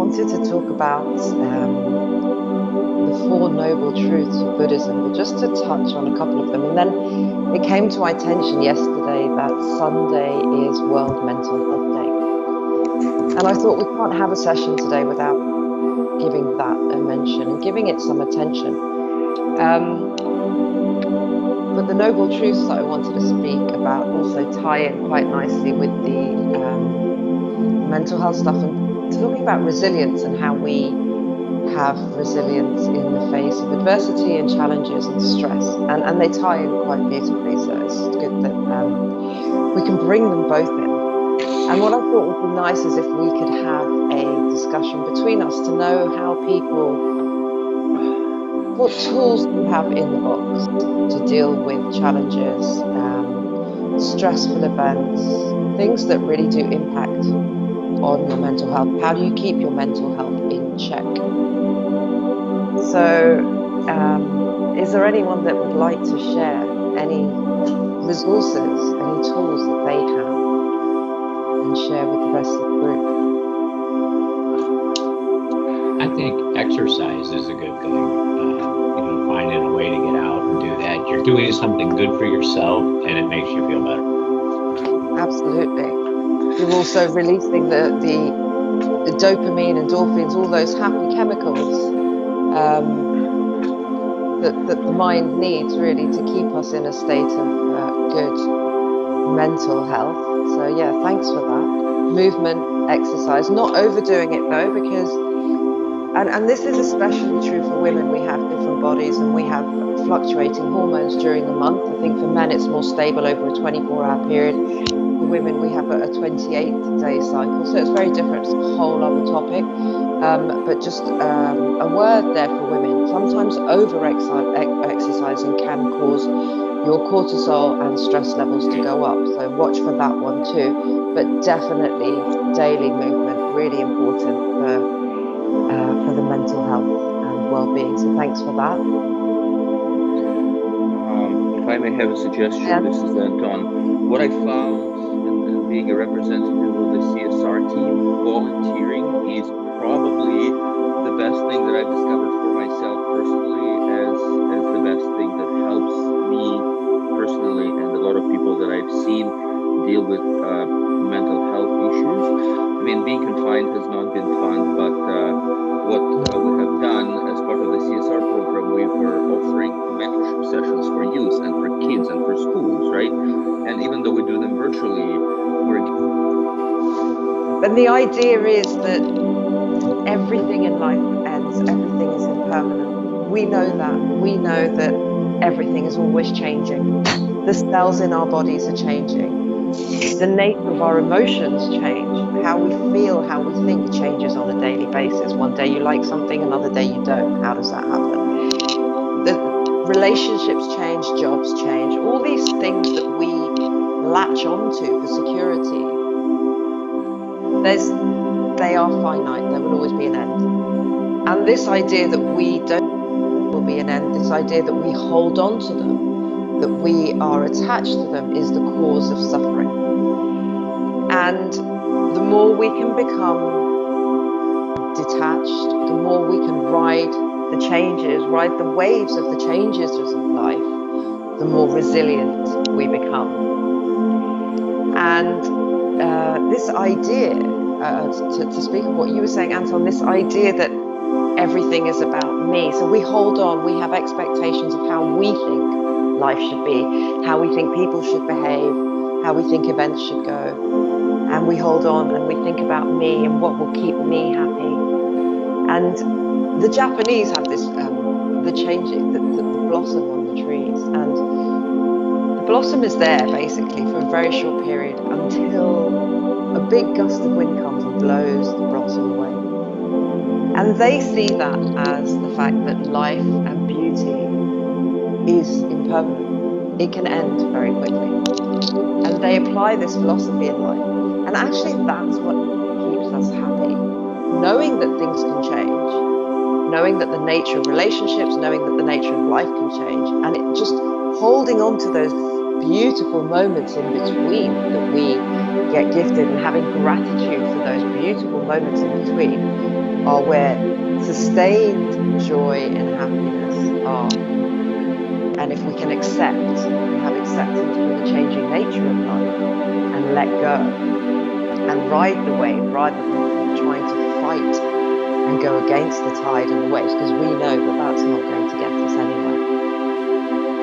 wanted to talk about the Four Noble Truths of Buddhism, but just to touch on a couple of them. And then it came to my attention yesterday that Sunday is World Mental Health Day. And I thought we can't have a session today without giving that a mention and giving it some attention. But the Noble Truths that I wanted to speak about also tie in quite nicely with the mental health stuff, and talking about resilience and how we have resilience in the face of adversity and challenges and stress, and they tie in quite beautifully, so it's good that we can bring them both in. And what I thought would be nice is if we could have a discussion between us to know how people, what tools we have in the box to deal with challenges, stressful events, things that really do impact on your mental health. How do you keep your mental health in check? So, is there anyone that would like to share any resources, any tools that they have, and share with the rest of the group? I think exercise is a good thing. Finding a way to get out and do that. You're doing something good for yourself, and it makes you feel better. Absolutely. You're also releasing the dopamine, endorphins, all those happy chemicals that the mind needs really to keep us in a state of good mental health. So yeah, thanks for that. Movement, exercise, not overdoing it though, because and this is especially true for women. We have different bodies and we have fluctuating hormones during the month. I think for men it's more stable over a 24-hour period. For women we have a 28-day cycle, so it's very different. It's a whole other topic, but just a word there for women. Sometimes over-exercising can cause your cortisol and stress levels to go up, so watch for that one too. But definitely daily movement, really important for the mental health and well-being, so thanks for that. If I may have a suggestion, yeah. This is Anton. What I found in being a representative of the CSR team, volunteering is probably the best thing that I've discovered for myself personally as the best thing that helps me personally and a lot of people that I've seen deal with mental health issues. I mean, being confined has not been fun, but what we have done as part of the CSR program, we were offering mentorship sessions for youth and for kids and for schools, right? And even though we do them virtually, But the idea is that everything in life ends, everything is impermanent. We know that. We know that everything is always changing. The cells in our bodies are changing. The nature of our emotions change. How we feel, how we think changes on a daily basis. One day you like something, another day you don't. How does that happen? The relationships change, jobs change. All these things that we latch onto for security, they are finite. There will always be an end. And this idea that we don't will be an end, this idea that we hold on to them, that we are attached to them, is the cause of suffering. And the more we can become detached, the more we can ride the changes, ride the waves of the changes of life, the more resilient we become. And this idea, to speak of what you were saying, Anton, this idea that everything is about me. So we hold on, we have expectations of how we think life should be, how we think people should behave, how we think events should go. And we hold on and we think about me and what will keep me happy. And the Japanese have this, the changing, the blossom on the trees. And the blossom is there basically for a very short period until a big gust of wind comes and blows the blossom away. And they see that as the fact that life and beauty is impermanent. It can end very quickly. And they apply this philosophy in life. And actually that's what keeps us happy. Knowing that things can change, knowing that the nature of relationships, knowing that the nature of life can change, and it just holding on to those beautiful moments in between that we get gifted, and having gratitude for those beautiful moments in between are where sustained joy and happiness are. And if we can accept and have acceptance for the changing nature of life and let go and ride the wave rather than trying to fight and go against the tide and the waves, because we know that that's not going to get us anywhere.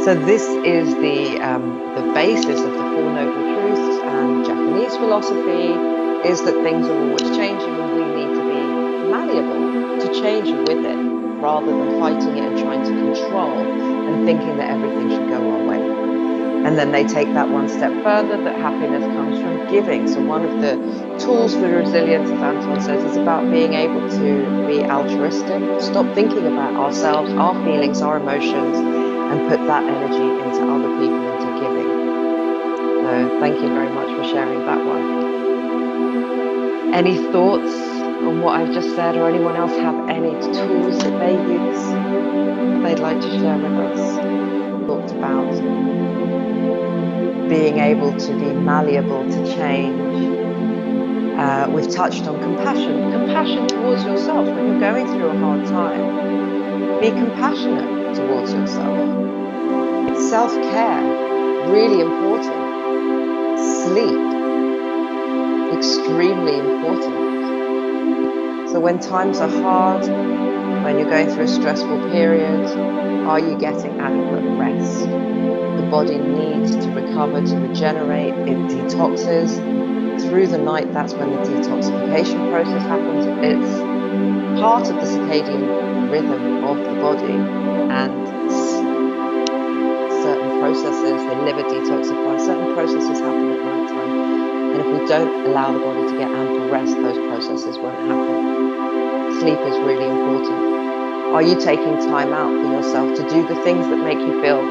So this is the basis of the Four Noble Truths, and Japanese philosophy is that things are always changing and we need to be malleable to change with it, rather than fighting it and trying to control and thinking that everything should go our way. And then they take that one step further, that happiness comes from giving. So one of the tools for resilience, as Anton says, is about being able to be altruistic, stop thinking about ourselves, our feelings, our emotions, and put that energy into other people, into giving. So thank you very much for sharing that one. Any thoughts on what I've just said, or anyone else have any tools that they use that they'd like to share with us? Talked about being able to be malleable to change. We've touched on compassion. Compassion towards yourself when you're going through a hard time. Be compassionate towards yourself. Self-care, really important. Sleep, extremely important. So when times are hard, when you're going through a stressful period, are you getting adequate rest? The body needs to recover, to regenerate, it detoxes. Through the night, that's when the detoxification process happens. It's part of the circadian rhythm of the body, and certain processes, the liver detoxifies, certain processes happen at night time. And if we don't allow the body to get ample rest, those processes won't happen. Sleep is really important. Are you taking time out for yourself to do the things that make you feel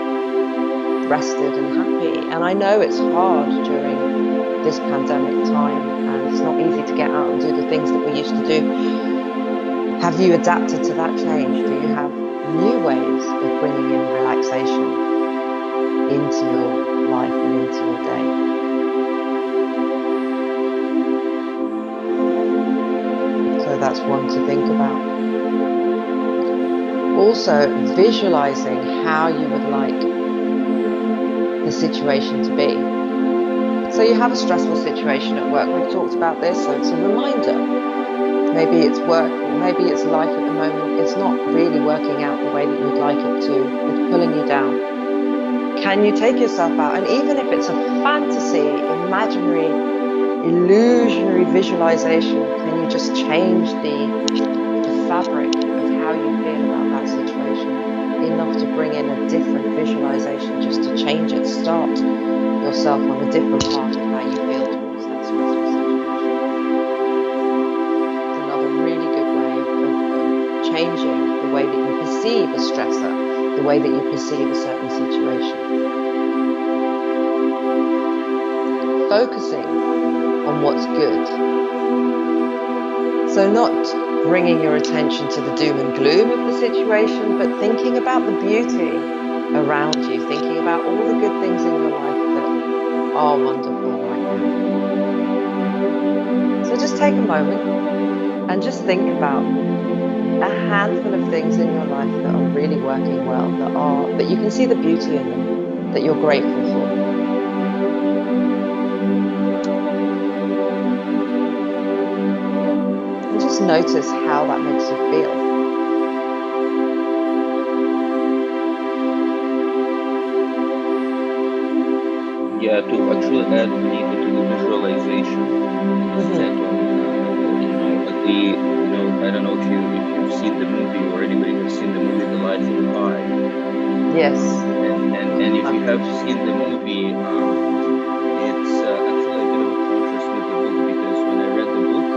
rested and happy? And I know it's hard during this pandemic time, and it's not easy to get out and do the things that we used to do. Have you adapted to that change? Do you have new ways of bringing in relaxation into your life and into your day? So that's one to think about. Also, visualizing how you would like the situation to be. So you have a stressful situation at work. We've talked about this, so it's a reminder. Maybe it's work, or maybe it's life at the moment. It's not really working out the way that you'd like it to. It's pulling you down. Can you take yourself out? And even if it's a fantasy, imaginary, illusionary visualization, can you just change the fabric of how you feel about that situation enough to bring in a different visualization, just to change it, start yourself on a different path of how you feel towards that stressful situation. It's another really good way of changing the way that you perceive a stressor, the way that you perceive a certain situation. Focusing on what's good. So not bringing your attention to the doom and gloom of the situation, but thinking about the beauty around you, thinking about all the good things in your life that are wonderful right now. So just take a moment and just think about a handful of things in your life that are really working well, that you can see the beauty in them, that you're grateful for. And just notice how that makes you feel. Yeah, to actually add Monica to the visualization, set on, I don't know if you've seen the movie, or anybody has seen the movie The Life of Pi. Yes. And if you have seen the movie, it's actually a bit of a contrast with the book, because when I read the book,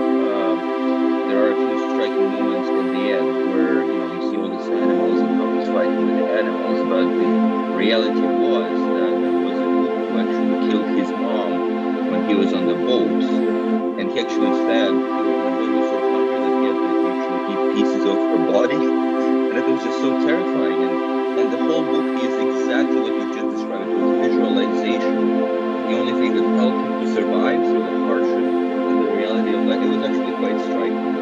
there are a few striking moments at the end where you see all these animals and how he's fighting with the animals, but the reality was that there was a group who actually killed his mom when he was on the boat, and he actually fed. The boy was so hungry that he had to actually eat pieces of her body, and it was just so terrifying. And the whole book is exactly what you just described. It was visualization. The only thing that helped him to survive through the hardship and the reality of life. It was actually quite striking. If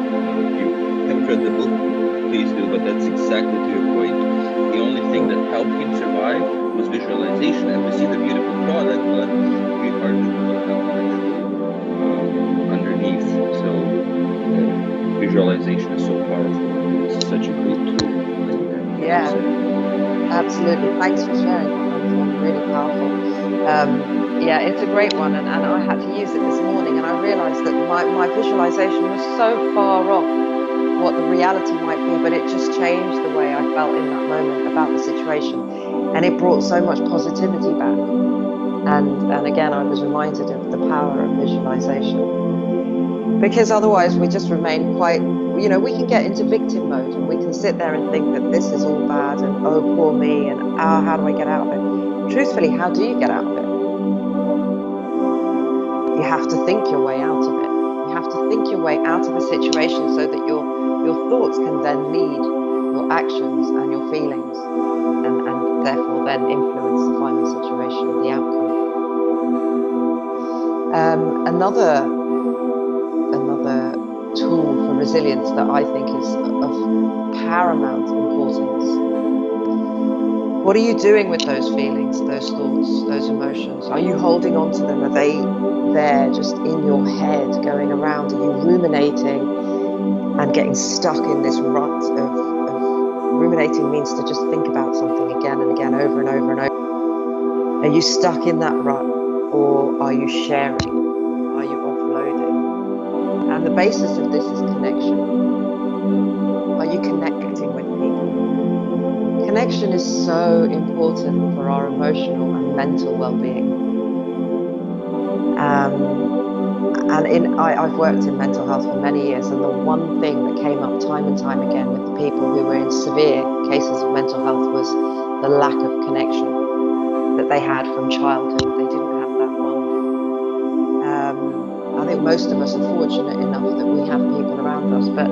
you haven't read the book, please do, but that's exactly to your point. The only thing that helped him survive was visualization, and we see the beautiful product, but we hardly know what happened actually underneath. So visualization is so powerful. It's such a great tool. Yeah, absolutely. Thanks for sharing that. It's really powerful. Yeah, it's a great one, and I had to use it this morning, and I realized that my visualization was so far off what the reality might be, but it just changed the way I felt in that moment about the situation, and it brought so much positivity back. And again, I was reminded of the power of visualization, because otherwise we just remain quite, we can get into victim mode, and we can sit there and think that this is all bad, and oh, poor me, and how do I get out of it? Truthfully, how do you get out of it? You have to think your way out of it. You have to think your way out of a situation so that your thoughts can then lead your actions and your feelings, and therefore then influence the final situation, the outcome. Another tool for resilience that I think is of paramount importance. What are you doing with those feelings, those thoughts, those emotions? Are you holding on to them? Are they there just in your head going around? Are you ruminating and getting stuck in this rut of ruminating means to just think about something again and again, over and over and over. Are you stuck in that rut, or are you sharing? Are you offloading? And the basis of this is connection. Are you connecting with people? Connection is so important for our emotional and mental well-being. I've worked in mental health for many years, and the one thing that came up time and time again with the people who were in severe cases of mental health was the lack of connection that they had from childhood. They didn't have that bond. I think most of us are fortunate enough that we have people around us, but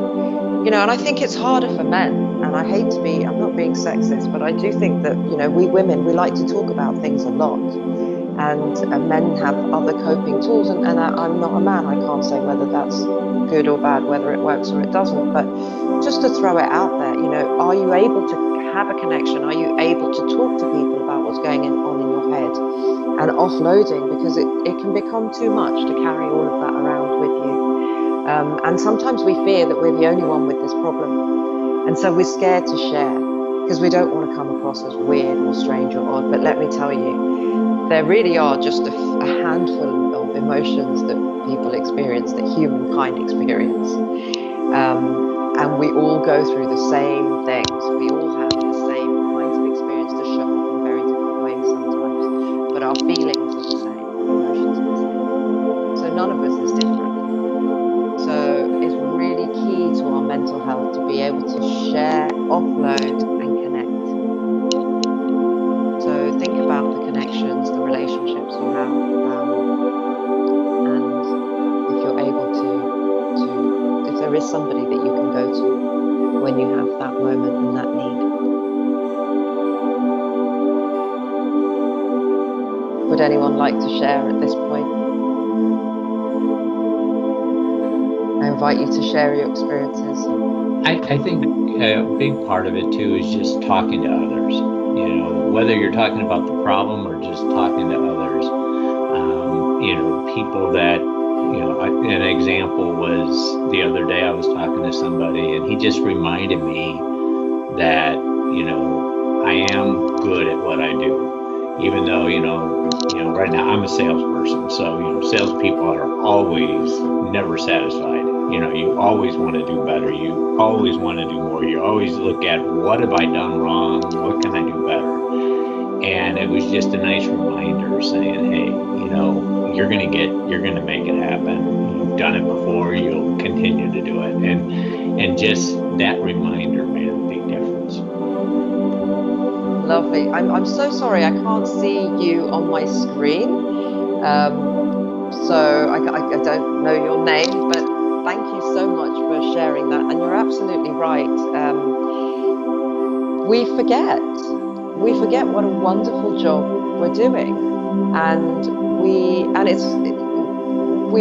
and I think it's harder for men. And I hate to be, I'm not being sexist, but I do think that we women, we like to talk about things a lot, and men have other coping tools. And I'm not a man, I can't say whether that's good or bad, whether it works or it doesn't. But just to throw it out there, are you able to have a connection? Are you able to talk to people about what's going on in your head? And offloading, because it can become too much to carry all of that around with you. And sometimes we fear that we're the only one with this problem. And so we're scared to share because we don't want to come across as weird or strange or odd. But let me tell you, there really are just a handful of emotions that people experience, that humankind experience. And we all go through the same things. We all have the same kinds of experience to show up in very different ways sometimes. But our feelings are the same, emotions are the same. So none of us is different. So it's really key to our mental health to be able to share, offload, and connect. So think about the connections, the relationships you have, and if you're able to, if there is somebody that you can go to when you have that moment and that need. Would anyone like to share at this point? I invite you to share your experiences. I think a big part of it too is just talking to others. Whether you're talking about the problem or just talking to others. People that, an example was the other day I was talking to somebody, and he just reminded me that, I am good at what I do. Even though, right now I'm a salesperson. So, salespeople are always never satisfied. You always want to do better. You always want to do more. You always look at what have I done wrong? What can I do better? And it was just a nice reminder saying, hey, you're going to make it happen. You've done it before. You'll continue to do it. And just that reminder made a big difference. Lovely. I'm so sorry I can't see you on my screen. So I don't know your name, but thank you so much for sharing that. And you're absolutely right. We forget. we forget what a wonderful job we're doing, and we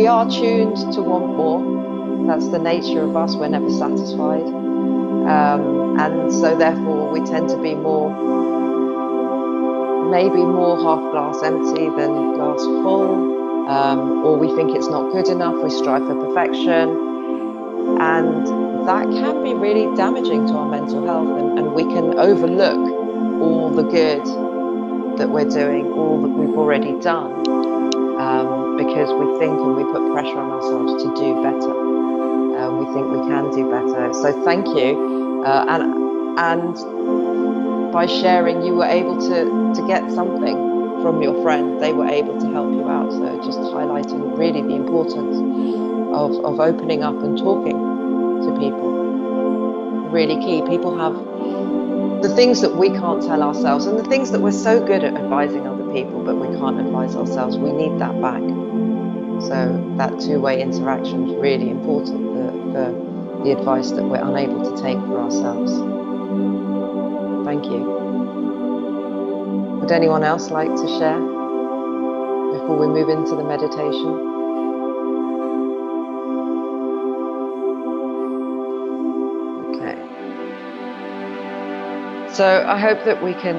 are tuned to want more. That's the nature of us. We're never satisfied, and so therefore we tend to be maybe more half glass empty than glass full, or we think it's not good enough. We strive for perfection, and that can be really damaging to our mental health, and we can overlook all the good that we're doing, all that we've already done, because we think and we put pressure on ourselves to do better. We think we can do better. So thank you, and by sharing, you were able to get something from your friend. They were able to help you out. So just highlighting really the importance of opening up and talking to people. Really key. People have the things that we can't tell ourselves, and the things that we're so good at advising other people, but we can't advise ourselves. We need that back. So that two-way interaction is really important for the advice that we're unable to take for ourselves. Thank you. Would anyone else like to share before we move into the meditation? So I hope that we can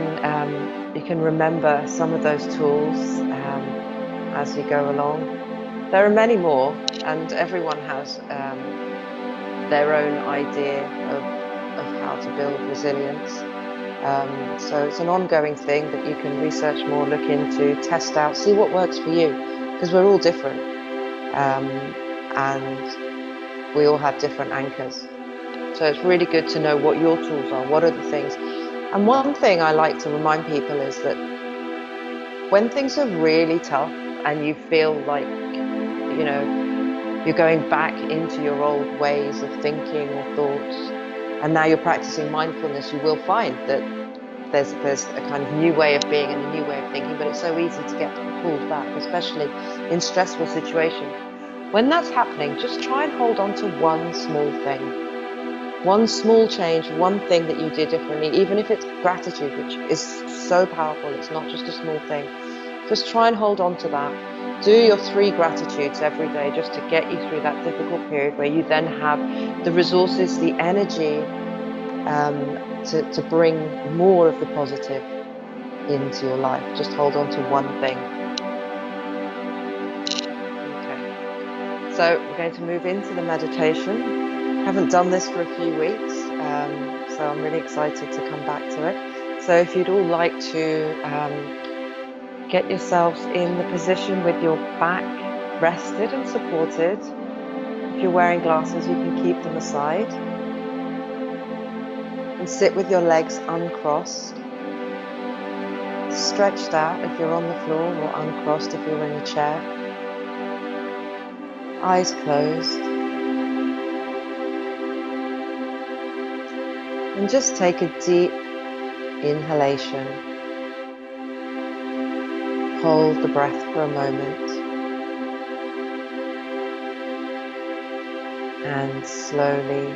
you can remember some of those tools as you go along. There are many more, and everyone has their own idea of how to build resilience. So it's an ongoing thing that you can research more, look into, test out, see what works for you, because we're all different, and we all have different anchors. So it's really good to know what your tools are, what are the things. And one thing I like to remind people is that when things are really tough and you feel like, you know, you're going back into your old ways of thinking or thoughts, and now you're practicing mindfulness, you will find that there's a kind of new way of being and a new way of thinking, but it's so easy to get pulled back, especially in stressful situations. When that's happening, just try and hold on to one small thing. One small change, one thing that you did differently, even if it's gratitude, which is so powerful. It's not just a small thing. Just try and hold on to that. Do your 3 gratitudes every day just to get you through that difficult period where you then have the resources, the energy to bring more of the positive into your life. Just hold on to one thing. Okay. So we're going to move into the meditation. Haven't done this for a few weeks, so I'm really excited to come back to it. So if you'd all like to get yourselves in the position with your back rested and supported. If you're wearing glasses, you can keep them aside. And sit with your legs uncrossed, stretched out if you're on the floor, or uncrossed if you're in a chair. Eyes closed. And just take a deep inhalation. Hold the breath for a moment. And slowly,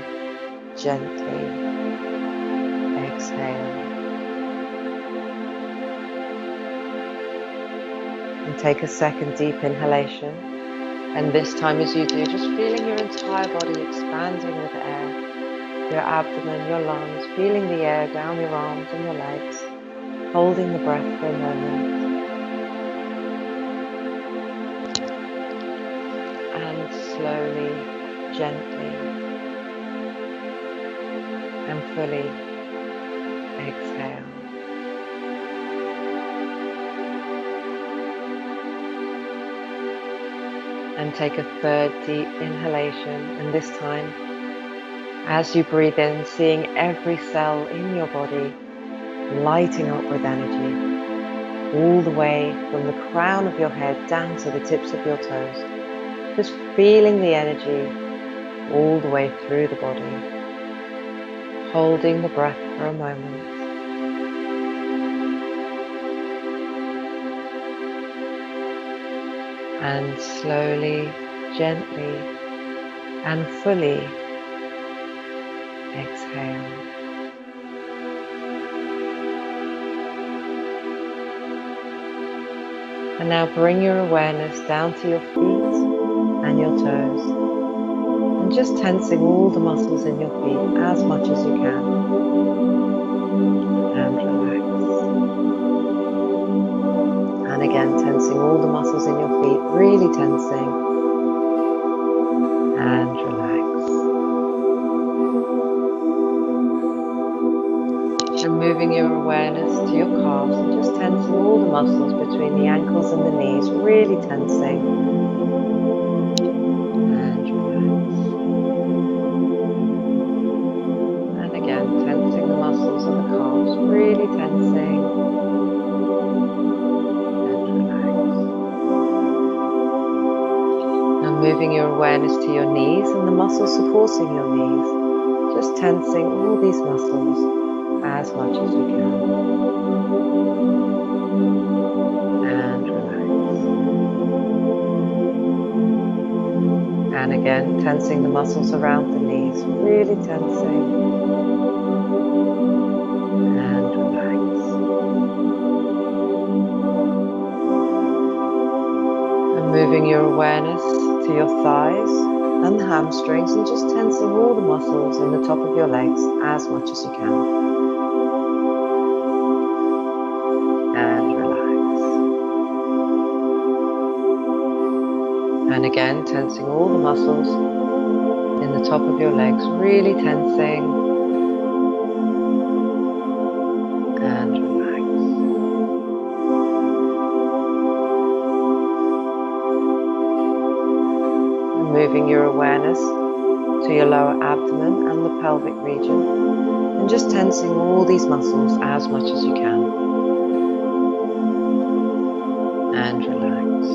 gently exhale. And take a second deep inhalation. And this time as you do, just feeling your entire body expanding with air. Your abdomen, your lungs, feeling the air down your arms and your legs, holding the breath for a moment. And slowly, gently, and fully exhale. And take a third deep inhalation, and this time, as you breathe in, seeing every cell in your body lighting up with energy, all the way from the crown of your head down to the tips of your toes. Just feeling the energy all the way through the body, holding the breath for a moment. And slowly, gently, and fully exhale. And now bring your awareness down to your feet and your toes. And just tensing all the muscles in your feet as much as you can. And relax. And again, tensing all the muscles in your feet, really tensing. And relax. And moving your awareness to your calves and just tensing all the muscles between the ankles and the knees, really tensing. And relax. And again, tensing the muscles of the calves, really tensing. And relax. Now moving your awareness to your knees and the muscles supporting your knees, just tensing all these muscles as much as you can. And relax. And again, tensing the muscles around the knees, really tensing. And relax. And moving your awareness to your thighs and the hamstrings and just tensing all the muscles in the top of your legs as much as you can. And relax. And again, tensing all the muscles in the top of your legs, really tensing. And relax. And moving your awareness to your lower abdomen and the pelvic region, and just tensing all these muscles as much as you can. And relax.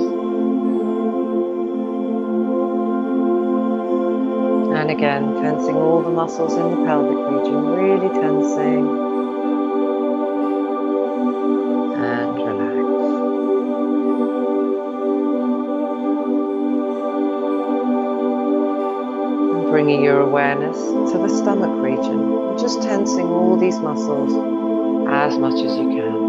And again, tensing all the muscles in the pelvic region, really tensing. And relax. And bringing your awareness to the stomach region, just tensing all these muscles as much as you can.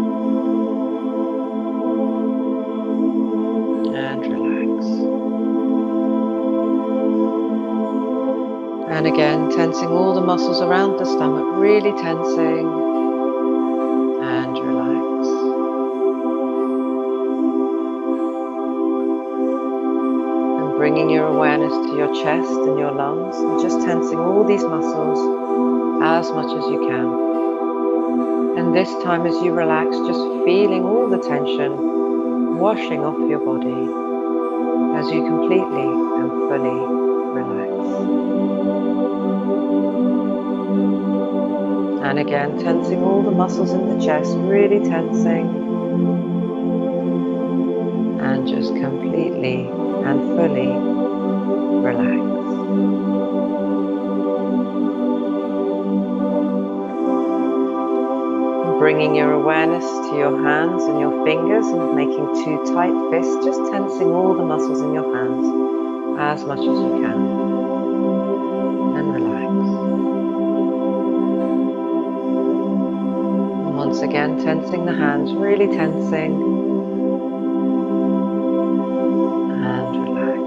And relax. And again, tensing all the muscles around the stomach, really tensing. And relax. And bringing your awareness to your chest and your lungs, and just tensing all these muscles as much as you can. And this time as you relax, just feeling all the tension washing off your body as you completely and fully relax. And again, tensing all the muscles in the chest, really tensing. And just completely and fully relax. Bringing your awareness to your hands and your fingers and making two tight fists, just tensing all the muscles in your hands as much as you can. And relax. And once again, tensing the hands, really tensing. And relax.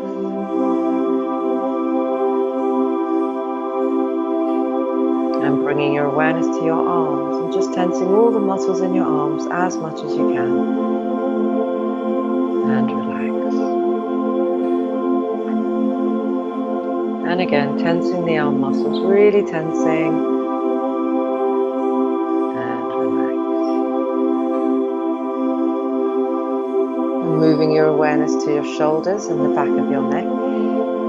And bringing your awareness to your arms and just tensing all the muscles in your arms as much as you can. And relax. And again, tensing the arm muscles, really tensing. And relax. And moving your awareness to your shoulders and the back of your neck.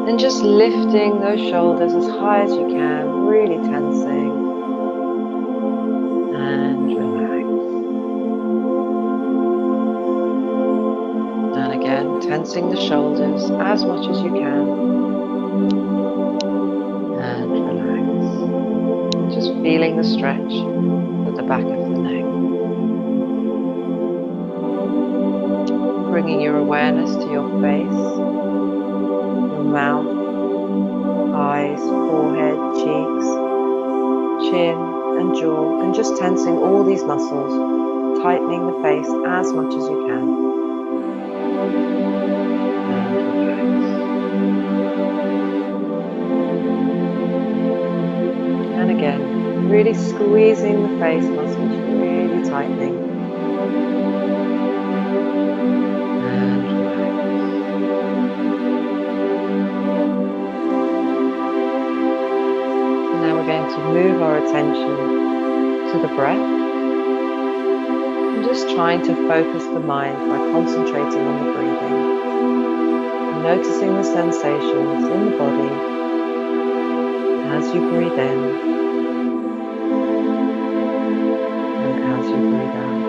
And just lifting those shoulders as high as you can, really tensing. And relax. And again, tensing the shoulders as much as you can. And relax. Just feeling the stretch at the back of the neck. Bringing your awareness to your face, your mouth, eyes, forehead, cheeks, chin and jaw, and just tensing all these muscles, tightening the face as much as you can. And again, really squeezing the face muscles, really tightening. And relax. So now we're going to move our attention to the breath. And just trying to focus the mind by concentrating on the breathing. Noticing the sensations in the body as you breathe in and as you breathe out.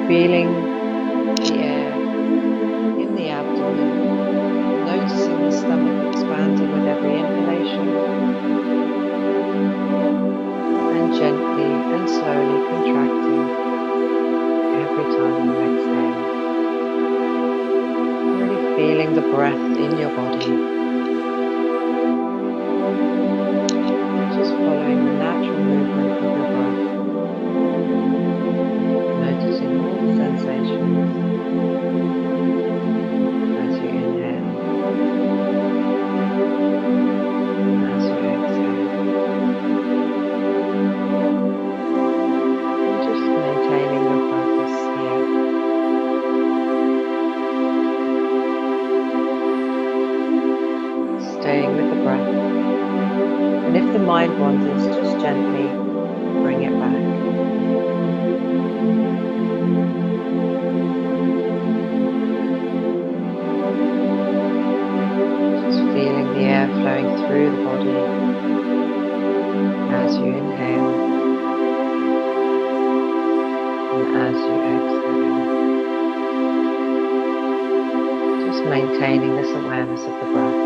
Feeling the air in the abdomen, noticing the stomach expanding with every inhalation and gently and slowly contracting every time you exhale. Really feeling the breath in your body. Just following the natural movement of your breath. Noticing all the sensations as you inhale and as you exhale. And just maintaining your focus here. Staying with the breath. And if the mind wanders, just gently bring it back. Just feeling the air flowing through the body as you inhale and as you exhale. Just maintaining this awareness of the breath.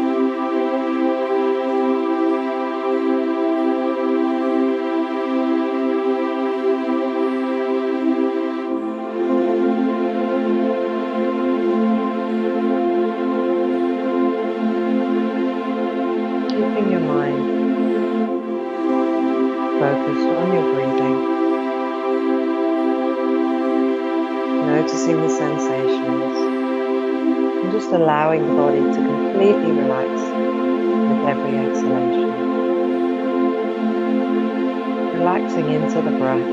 Keeping your mind focused on your breathing, noticing the sensations, and just allowing the body to completely relax with every exhalation. Relaxing into the breath,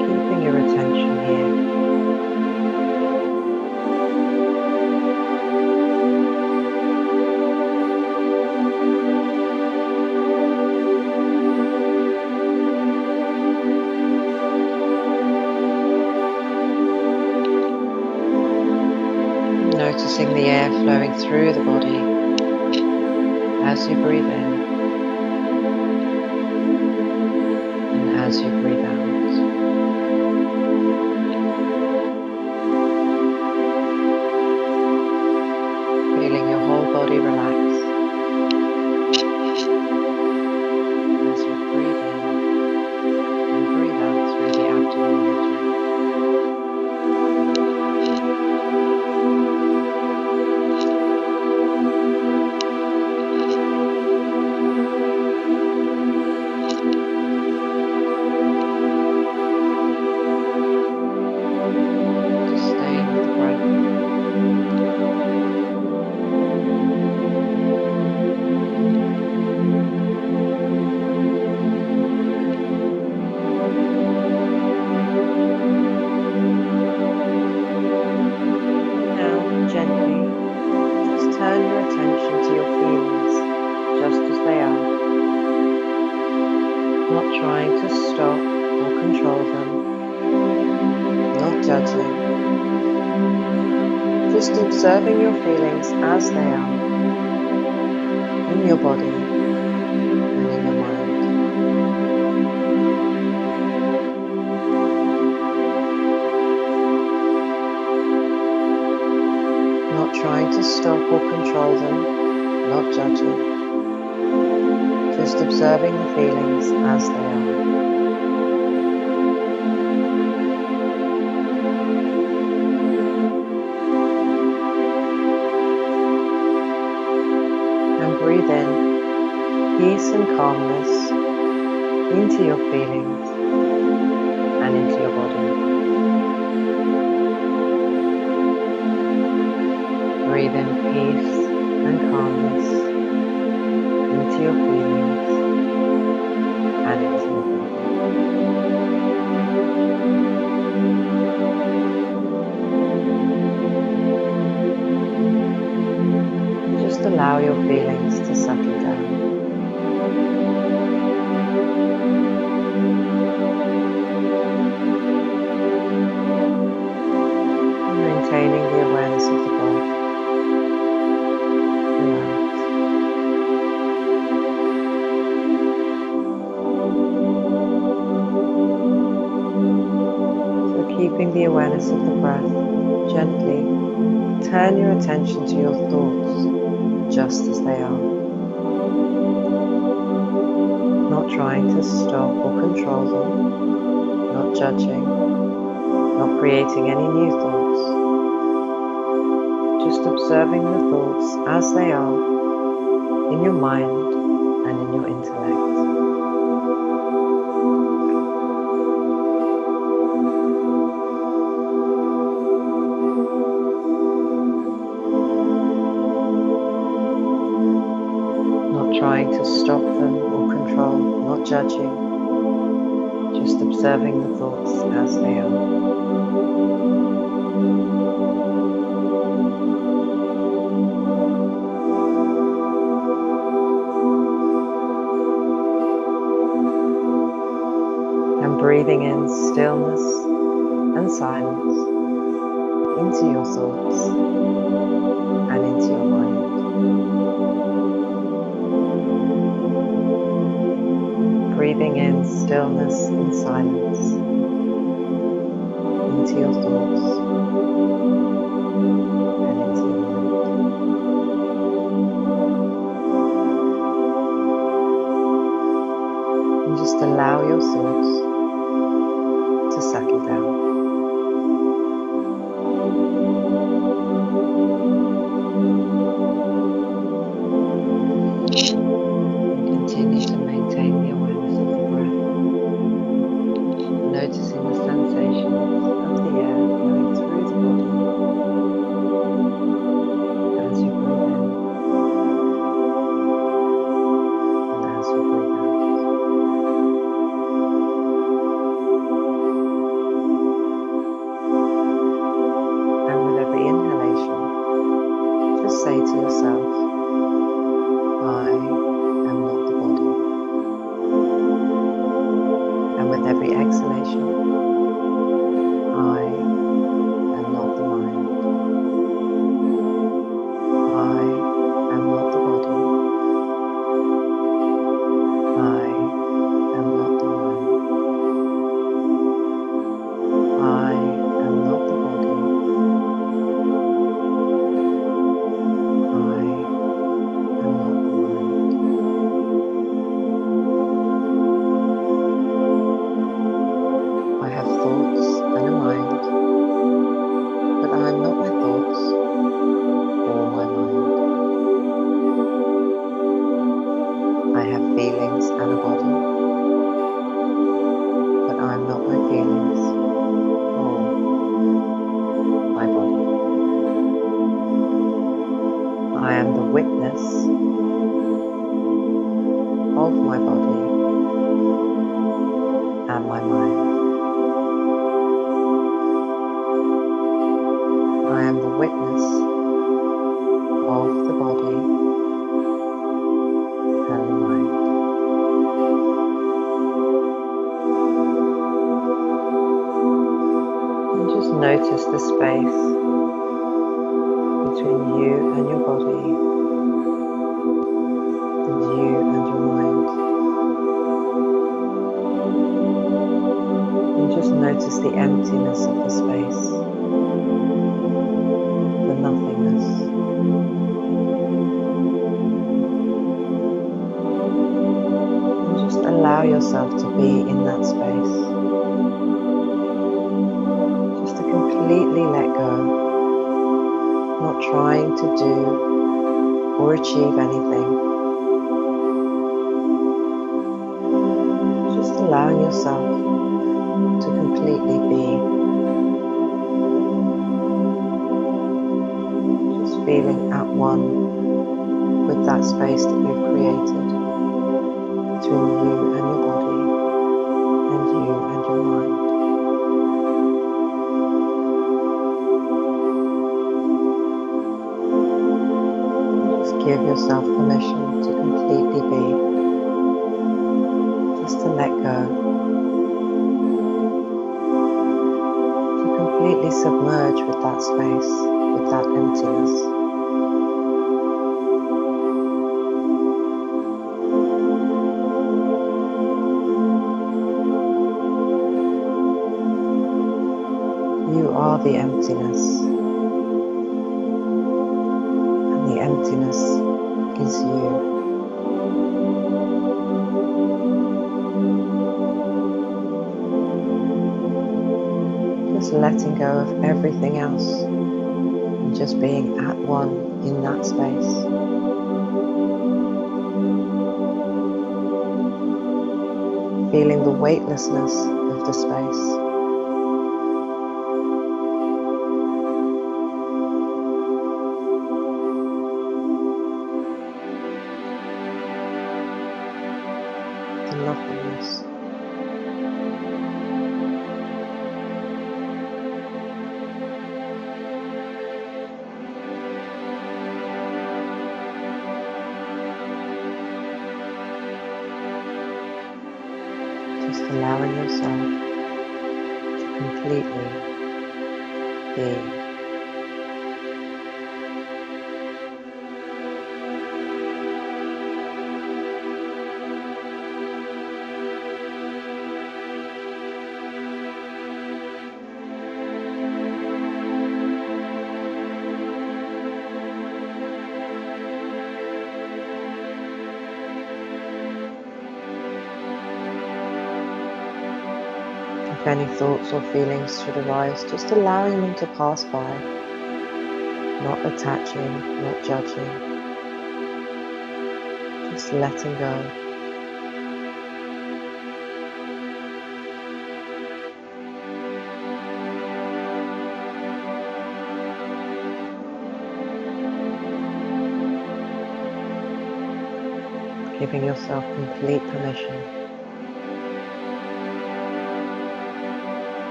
keeping your attention here. Noticing the air flowing through the body as you breathe in and as you breathe out. Feeling your whole body relax as you breathe in and breathe out through the abdomen region. Trying to stop or control them, not judging, just observing your feelings as they are, in your body and in your mind. Not trying to stop or control them, not judging. Just observing the feelings as they are. And breathe in peace and calmness into your feelings and into your body. breathe in peace and calmness into your feelings and into your body. Just allow your feelings to settle down. Maintaining the awareness of the breath. Relax. So keeping the awareness of the breath, gently turn your attention to your thoughts just as they are. Not trying to stop or control them, not judging, not creating any new thoughts. Just observing the thoughts as they are in your mind and in your intellect. Not trying to stop them or control, not judging, just observing the thoughts as they are. Breathing in stillness and silence into your thoughts and into your mind. Breathing in stillness and silence into your thoughts and into your mind. And just allow your thoughts to settle down. Continue to maintain the awareness of the breath, noticing the sensations of the air flowing through the body as you breathe in and as you breathe out. Say to yourself, I am not the body. And with every exhalation, I am not the mind. I am not the body. I am not the mind. I am not the body. Of my body and my mind. I am the witness of the body and the mind. And just notice the space between you and your body, and you and your mind. And just notice the emptiness of the space, the nothingness. And just allow yourself to be in that space. Just to completely let go, not trying to do or achieve anything. Just allowing yourself to completely be. Just feeling at one with that space that you've created between you and your body and you and your mind. Just give yourself permission to completely be, just to let go, to completely submerge with that space, with that emptiness. You are the emptiness, and the emptiness is you. Just letting go of everything else and just being at one in that space. Feeling the weightlessness of the space. The nothingness. Just allowing yourself to completely be. If any thoughts or feelings should arise, just allowing them to pass by, not attaching, not judging, just letting go. Giving yourself complete permission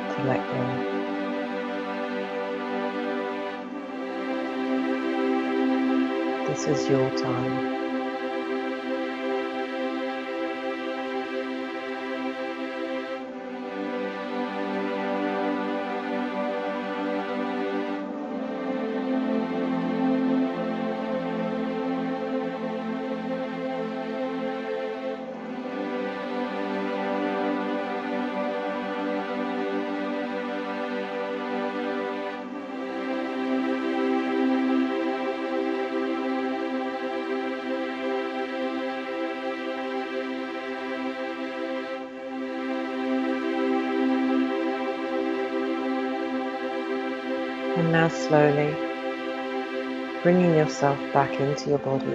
to let go. This is your time. And now slowly bringing yourself back into your body,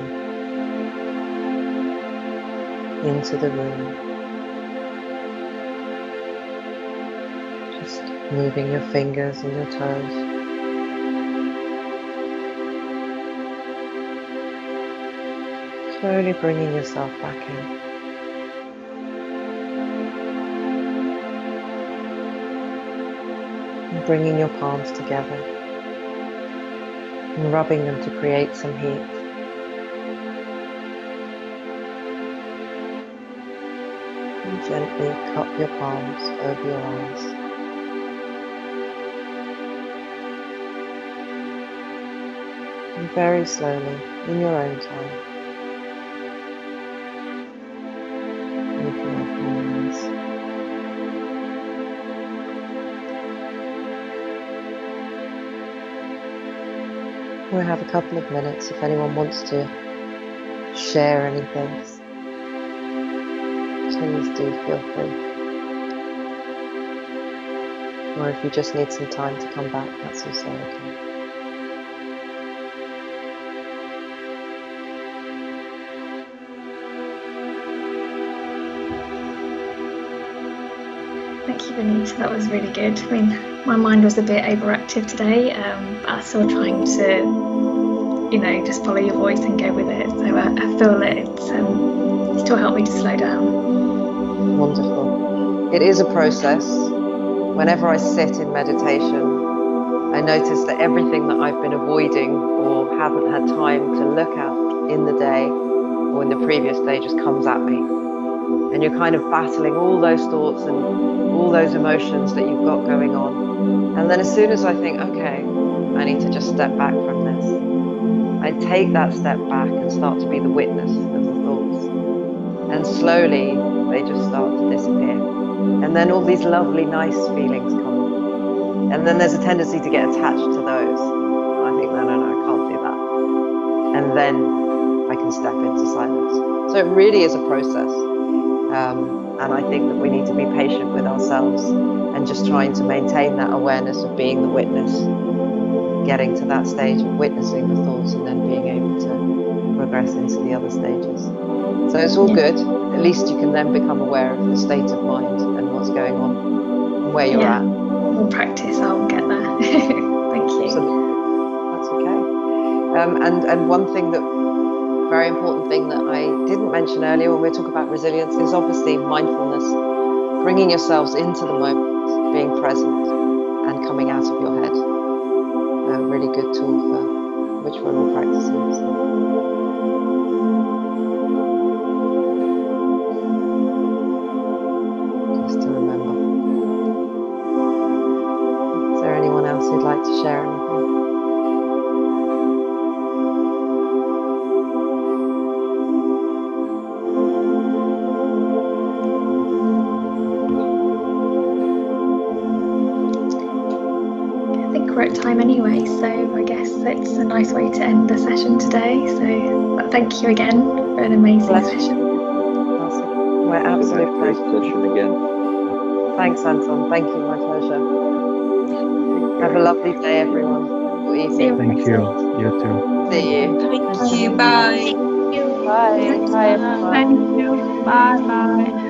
into the room. Just moving your fingers and your toes. Slowly bringing yourself back in. And bringing your palms together and rubbing them to create some heat. And gently cup your palms over your eyes. And very slowly, in your own time, you can open your eyes. We'll have a couple of minutes if anyone wants to share anything. Please do feel free. Or if you just need some time to come back, that's also okay. Thank you, Benita. That was really good. I mean, my mind was a bit overactive today, but I was still trying to just follow your voice and go with it. So I feel that it's still helped me to slow down. Wonderful. It is a process. Whenever I sit in meditation, I notice that everything that I've been avoiding or haven't had time to look at in the day or in the previous day just comes at me. And you're kind of battling all those thoughts and all those emotions that you've got going on. And then as soon as I think, okay, I need to just step back from this, I take that step back and start to be the witness of the thoughts. And slowly they just start to disappear. And then all these lovely, nice feelings come up. And then there's a tendency to get attached to those. I think, no, I can't do that. And then I can step into silence. So it really is a process. And I think that we need to be patient with ourselves and just trying to maintain that awareness of being the witness, getting to that stage of witnessing the thoughts and then being able to progress into the other stages. So it's all good. At least you can then become aware of the state of mind and what's going on and where you're at. More practice, I'll get there. Thank you. Absolutely. That's okay. And one thing that, very important thing that I didn't mention earlier when we talk about resilience is obviously mindfulness, bringing yourselves into the moment, being present and coming out of your head. A really good tool for which we're all practicing. So. Just to remember. Is there anyone else who'd like to share anything? We're at time anyway, so I guess it's a nice way to end the session today. So thank you again for an amazing session. Awesome. My absolute pleasure. Session again. Thanks, Anton. Thank you. My pleasure. Have a lovely day, everyone. Or evening. Thank you. You too. See you. Thank you. Bye. Bye. Bye, everyone. Thank you. Bye. Bye.